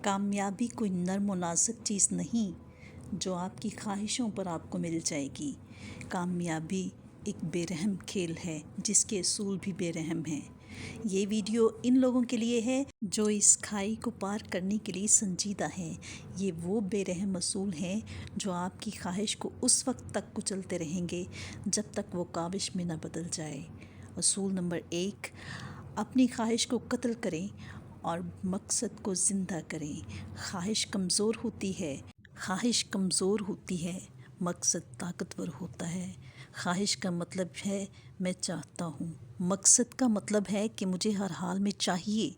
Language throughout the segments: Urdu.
کامیابی کوئی نرم و نازک چیز نہیں جو آپ کی خواہشوں پر آپ کو مل جائے گی۔ کامیابی ایک بے رحم کھیل ہے جس کے اصول بھی بے رحم ہیں۔ یہ ویڈیو ان لوگوں کے لیے ہے جو اس کھائی کو پار کرنے کے لیے سنجیدہ ہیں۔ یہ وہ بے رحم اصول ہیں جو آپ کی خواہش کو اس وقت تک کچلتے رہیں گے جب تک وہ کاوش میں نہ بدل جائے۔ اصول نمبر 1، اپنی خواہش کو قتل کریں اور مقصد کو زندہ کریں۔ خواہش کمزور ہوتی ہے، مقصد طاقتور ہوتا ہے۔ خواہش کا مطلب ہے میں چاہتا ہوں، مقصد کا مطلب ہے کہ مجھے ہر حال میں چاہیے۔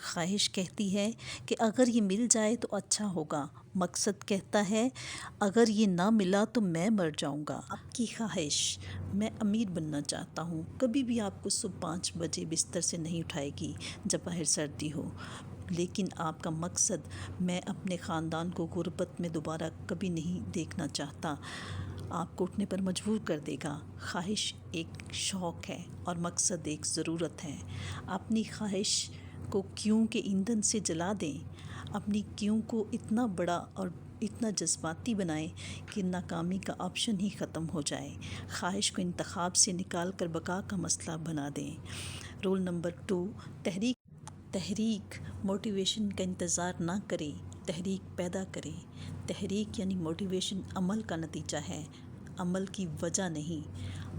خواہش کہتی ہے کہ اگر یہ مل جائے تو اچھا ہوگا، مقصد کہتا ہے اگر یہ نہ ملا تو میں مر جاؤں گا۔ آپ کی خواہش میں امیر بننا چاہتا ہوں کبھی بھی آپ کو صبح 5 بجے بستر سے نہیں اٹھائے گی جب باہر سردی ہو، لیکن آپ کا مقصد میں اپنے خاندان کو غربت میں دوبارہ کبھی نہیں دیکھنا چاہتا، آپ کو اٹھنے پر مجبور کر دے گا۔ خواہش ایک شوق ہے اور مقصد ایک ضرورت ہے۔ اپنی خواہش کو کیوں کے ایندھن سے جلا دیں، اپنی کیوں کو اتنا بڑا اور اتنا جذباتی بنائیں کہ ناکامی کا آپشن ہی ختم ہو جائے۔ خواہش کو انتخاب سے نکال کر بقا کا مسئلہ بنا دیں۔ رول نمبر 2، تحریک موٹیویشن کا انتظار نہ کریں، تحریک پیدا کریں۔ تحریک یعنی موٹیویشن عمل کا نتیجہ ہے، عمل کی وجہ نہیں۔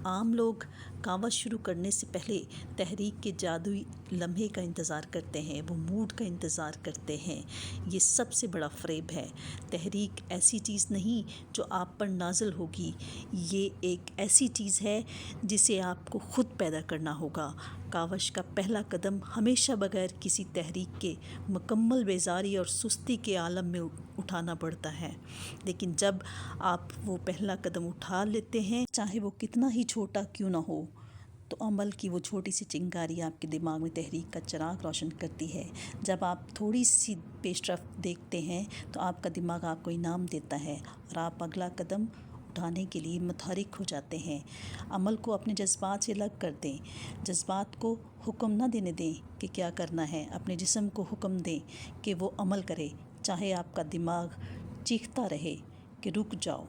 عام لوگ کاوش شروع کرنے سے پہلے تحریک کے جادوئی لمحے کا انتظار کرتے ہیں، وہ موڈ کا انتظار کرتے ہیں۔ یہ سب سے بڑا فریب ہے۔ تحریک ایسی چیز نہیں جو آپ پر نازل ہوگی، یہ ایک ایسی چیز ہے جسے آپ کو خود پیدا کرنا ہوگا۔ کاوش کا پہلا قدم ہمیشہ بغیر کسی تحریک کے مکمل بیزاری اور سستی کے عالم میں اٹھانا پڑتا ہے، لیکن جب آپ وہ پہلا قدم اٹھا لیتے ہیں، چاہے وہ کتنا ہی چھوٹا کیوں نہ ہو، تو عمل کی وہ چھوٹی سی چنگاری آپ کے دماغ میں تحریک کا چراغ روشن کرتی ہے۔ جب آپ تھوڑی سی پیش رفت دیکھتے ہیں تو آپ کا دماغ آپ کو انعام دیتا ہے اور آپ اگلا قدم اٹھانے کے لیے متحرک ہو جاتے ہیں۔ عمل کو اپنے جذبات سے الگ کر دیں، جذبات کو حکم نہ دینے دیں کہ کیا کرنا ہے، اپنے جسم کو حکم دیں کہ وہ عمل کرے، چاہے آپ کا دماغ چیختا رہے کہ رک جاؤ۔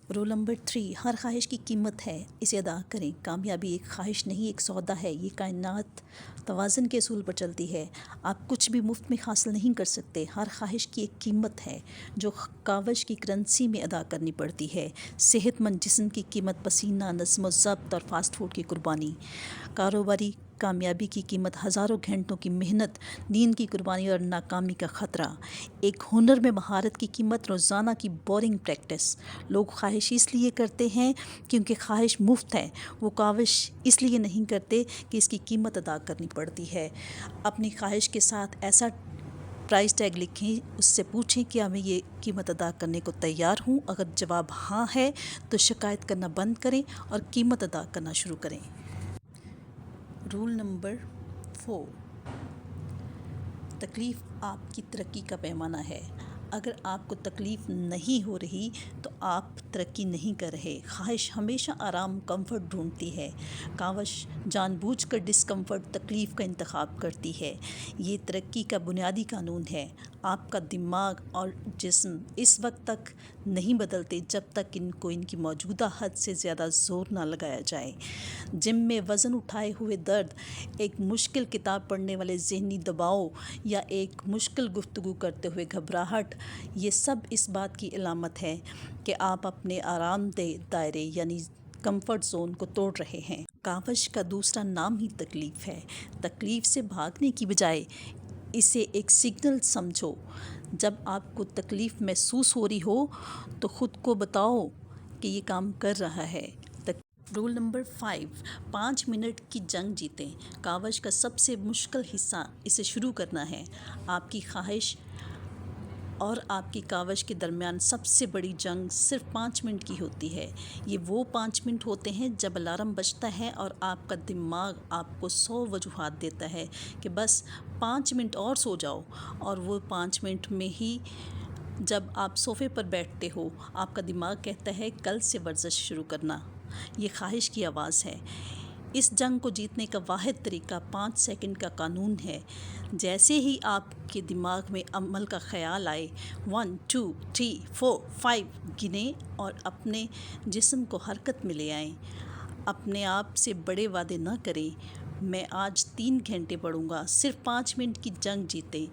رول نمبر 3، ہر خواہش کی قیمت ہے، اسے ادا کریں۔ کامیابی ایک خواہش نہیں، ایک سودا ہے۔ یہ کائنات توازن کے اصول پر چلتی ہے۔ آپ کچھ بھی مفت میں حاصل نہیں کر سکتے، ہر خواہش کی ایک قیمت ہے جو کاوش کی کرنسی میں ادا کرنی پڑتی ہے۔ صحت مند جسم کی قیمت پسینہ، نظم و ضبط اور فاسٹ فوڈ کی قربانی۔ کاروباری کامیابی کی قیمت ہزاروں گھنٹوں کی محنت، نیند کی قربانی اور ناکامی کا خطرہ۔ ایک ہنر میں مہارت کی قیمت روزانہ کی بورنگ پریکٹس۔ لوگ خواہش اس لیے کرتے ہیں کیونکہ خواہش مفت ہے، وہ کاوش اس لیے نہیں کرتے کہ اس کی قیمت ادا کرنی پڑتی ہے۔ اپنی خواہش کے ساتھ ایسا پرائز ٹیگ لکھیں، اس سے پوچھیں کیا میں یہ قیمت ادا کرنے کو تیار ہوں۔ اگر جواب ہاں ہے تو شکایت کرنا بند کریں اور قیمت ادا کرنا شروع کریں۔ رول نمبر 4، تکلیف آپ کی ترقی کا پیمانہ ہے۔ اگر آپ کو تکلیف نہیں ہو رہی تو آپ ترقی نہیں کر رہے۔ خواہش ہمیشہ آرام، کمفرٹ ڈھونڈتی ہے، کاوش جان بوجھ کر ڈسکمفرٹ، تکلیف کا انتخاب کرتی ہے۔ یہ ترقی کا بنیادی قانون ہے۔ آپ کا دماغ اور جسم اس وقت تک نہیں بدلتے جب تک ان کی موجودہ حد سے زیادہ زور نہ لگایا جائے۔ جم میں وزن اٹھائے ہوئے درد، ایک مشکل کتاب پڑھنے والے ذہنی دباؤ یا ایک مشکل گفتگو کرتے ہوئے گھبراہٹ، یہ سب اس بات کی علامت ہے کہ آپ اپنے آرام دہ دائرے یعنی کمفرٹ زون کو توڑ رہے ہیں۔ کاوش کا دوسرا نام ہی تکلیف ہے۔ تکلیف سے بھاگنے کی بجائے اسے ایک سگنل سمجھو۔ جب آپ کو تکلیف محسوس ہو رہی ہو تو خود کو بتاؤ کہ یہ کام کر رہا ہے۔ رول نمبر 5، 5 منٹ کی جنگ جیتیں۔ کاوش کا سب سے مشکل حصہ اسے شروع کرنا ہے۔ آپ کی خواہش اور آپ کی کاوش کے درمیان سب سے بڑی جنگ صرف 5 منٹ کی ہوتی ہے۔ یہ وہ 5 منٹ ہوتے ہیں جب الارم بجتا ہے اور آپ کا دماغ آپ کو 100 وجوہات دیتا ہے کہ بس 5 منٹ اور سو جاؤ، اور وہ 5 منٹ میں ہی جب آپ صوفے پر بیٹھتے ہو، آپ کا دماغ کہتا ہے کل سے ورزش شروع کرنا۔ یہ خواہش کی آواز ہے۔ اس جنگ کو جیتنے کا واحد طریقہ 5 سیکنڈ کا قانون ہے۔ جیسے ہی آپ کے دماغ میں عمل کا خیال آئے 1 2 3 4 5 گنیں اور اپنے جسم کو حرکت میں لے آئیں۔ اپنے آپ سے بڑے وعدے نہ کریں۔ میں آج 3 گھنٹے پڑھوں گا، صرف 5 منٹ کی جنگ جیتے۔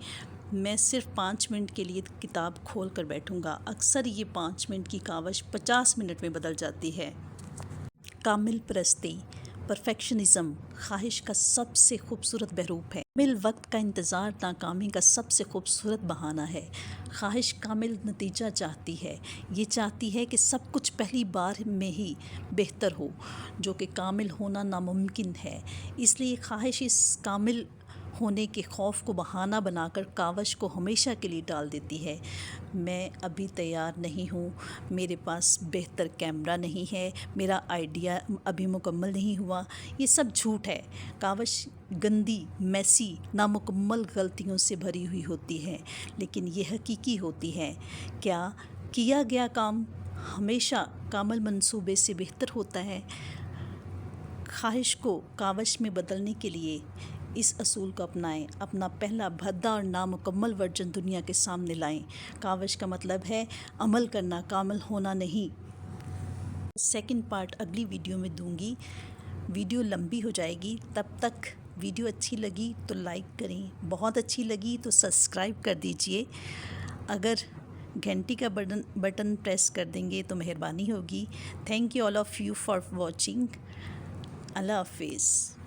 میں صرف 5 منٹ کے لیے کتاب کھول کر بیٹھوں گا۔ اکثر یہ 5 منٹ کی کاوش 50 منٹ میں بدل جاتی ہے۔ کامل پرستی، پرفیکشنزم خواہش کا سب سے خوبصورت بحروپ ہے۔ کامل وقت کا انتظار ناکامی کا سب سے خوبصورت بہانہ ہے۔ خواہش کامل نتیجہ چاہتی ہے۔ یہ چاہتی ہے کہ سب کچھ پہلی بار میں ہی بہتر ہو، جو کہ کامل ہونا ناممکن ہے۔ اس لیے خواہش اس کامل ہونے کے خوف کو بہانہ بنا کر کاوش کو ہمیشہ کے لیے ٹال دیتی ہے۔ میں ابھی تیار نہیں ہوں، میرے پاس بہتر کیمرہ نہیں ہے، میرا آئیڈیا ابھی مکمل نہیں ہوا۔ یہ سب جھوٹ ہے۔ کاوش گندی، میسی، نامکمل غلطیوں سے بھری ہوئی ہوتی ہے، لیکن یہ حقیقی ہوتی ہے۔ کیا گیا کام ہمیشہ کامل منصوبے سے بہتر ہوتا ہے۔ خواہش کو کاوش میں بدلنے کے لیے اس اصول کو اپنائیں۔ اپنا پہلا بھدا اور نامکمل ورژن دنیا کے سامنے لائیں۔ کاوش کا مطلب ہے عمل کرنا، کامل ہونا نہیں۔ سیکنڈ پارٹ اگلی ویڈیو میں دوں گی۔ ویڈیو لمبی ہو جائے گی، تب تک ویڈیو اچھی لگی تو لائک کریں، بہت اچھی لگی تو سبسکرائب کر دیجئے۔ اگر گھنٹی کا بٹن پریس کر دیں گے تو مہربانی ہوگی۔ Thank you all of you for watching. اللہ حافظ۔